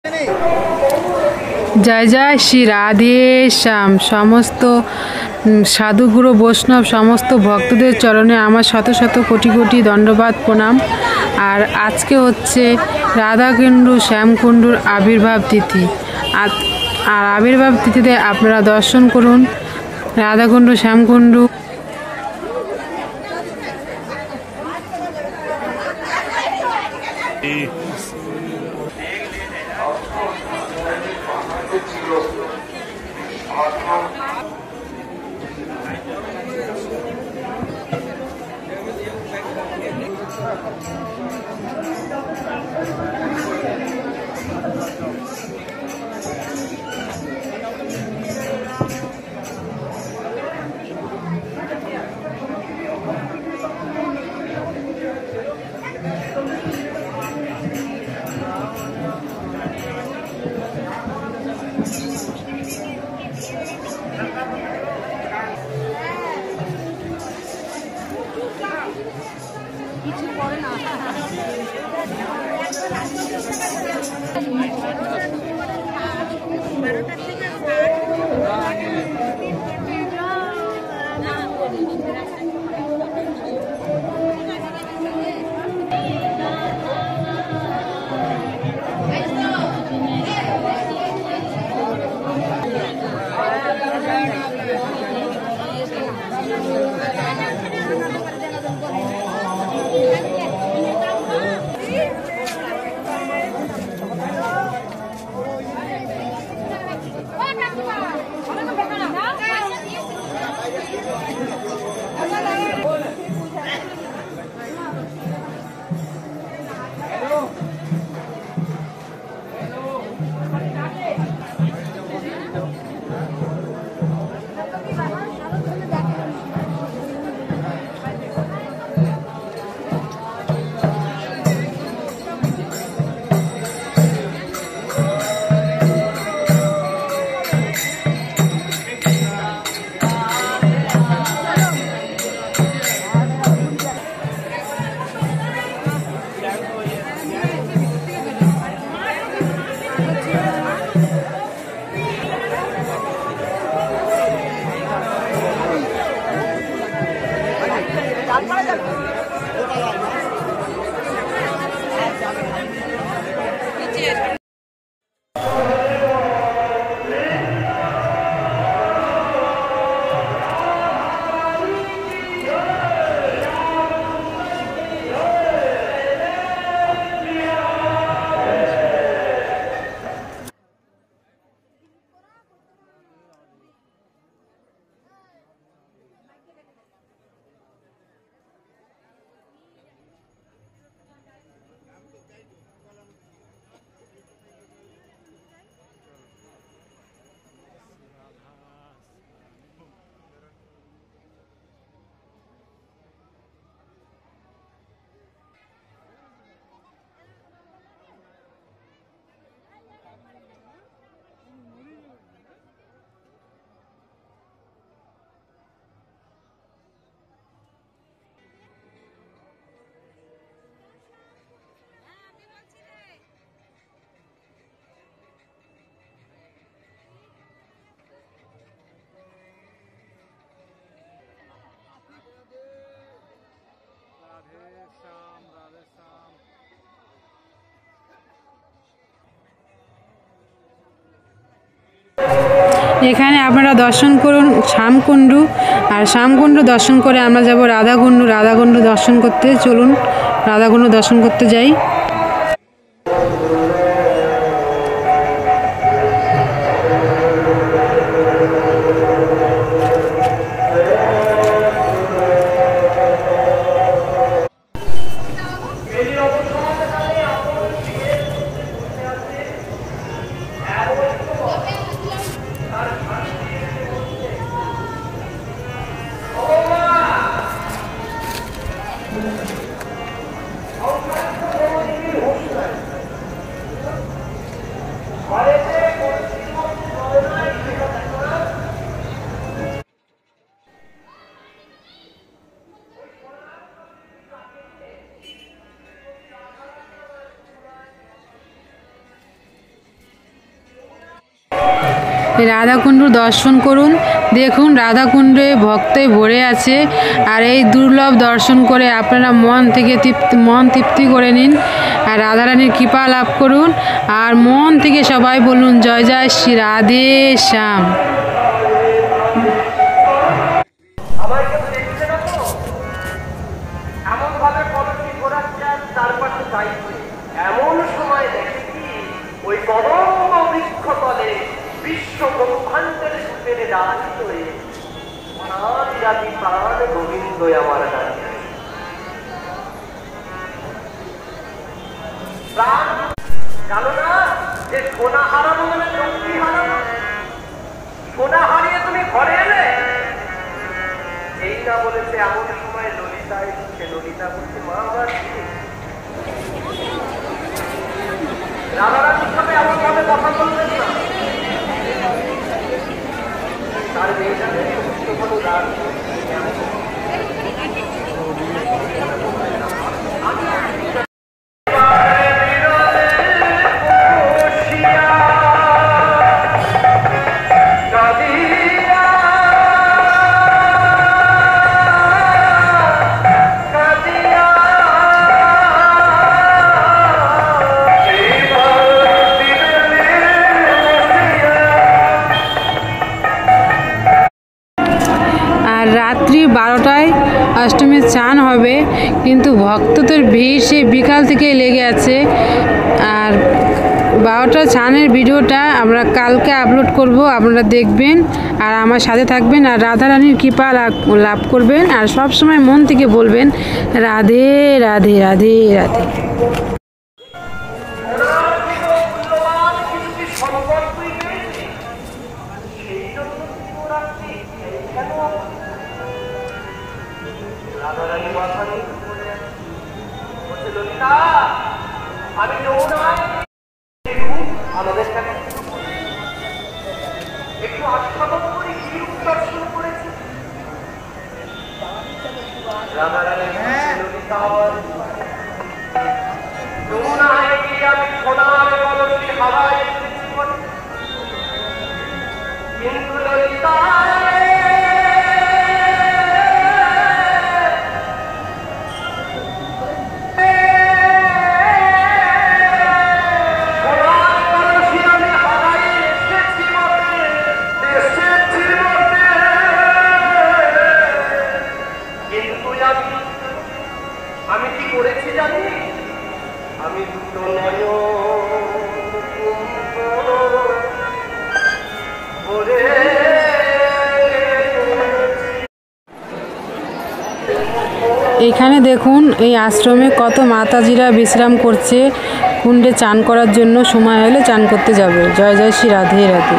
जय जय श्री राधे श्याम। समस्त साधुगुरु वैष्णव समस्त भक्तদের चरणे आमार शत शत कोटी कोटी दंडबाद प्रणाम। और आज के होच्छे राधाकुंड श्यामकुंडुर आविर्भाव तिथि। और आविर्भाव तिथिते आपनारा दर्शन करुन राधाकुंड श्यामकुंड। এখানে আপনারা দর্শন করুন শ্যামকুণ্ড। আর শ্যামকুণ্ড দর্শন করে আমরা যাব রাধাকুণ্ড। রাধাকুণ্ড দর্শন করতে চলুন রাধাকুণ্ড দর্শন করতে যাই। রাধাকুণ্ডর দর্শন করুন। দেখুন রাধাকুণ্ডে ভক্তে ভরে আছে। আর এই দুর্লভ দর্শন করে আপনারা মন তৃপ্তি করে নিন আর রাধারানীর কৃপা লাভ করুন। আর মন থেকে সবাই বলুন জয় জয় শ্রী রাধে শ্যাম। এমন সময় দেখেছি ওই কদম্ব বৃক্ষ তলে বিশ্ব ব্রহ্মাণ্ডের সুখের দাঁড়িত হয়ে অনাদিরাদি প্রাণ গোবিন্দ আমার দাঁড়িয়ে প্রাণ জানো না যে সোনা হারানো মানে লক্ষ্মী হারানো। সোনা হারিয়ে তুমি ঘরে এলে এই না বলেছে এমন সময় ললিতা এসেছে। ললিতা বলছে মা আমার রাধারানীর সাথে এমন ভাবে কথা বলবেন না। তার মেয়েটাকে কোনো রাগ রাত্রি 12টায় অষ্টমীর চান হবে, কিন্তু ভক্তদের ভিড় সেই বিকাল থেকেই লেগে আছে। আর 12টা চানের ভিডিওটা আমরা কালকে আপলোড করব, আপনারা দেখবেন আর আমার সাথে থাকবেন আর রাধারানীর কৃপা লাভ করবেন। আর সব সময় মন থেকে বলবেন রাধে রাধে রাধে রাধে। আমি আমাদের কাছে একটু আস্বাদন করে কি রূপ দর্শন করেছি। আমি সোনার কলসি হাওয়ায় এসেছি কিন্তু ললিতা আমি কি করেছি জানি? আমি দুটো এইখানে দেখুন এই আশ্রমে কত মাতাজিরা বিশ্রাম করছে কুণ্ডে চান করার জন্য। সময় হলে চান করতে যাবে। জয় জয় শ্রী রাধে রাধে।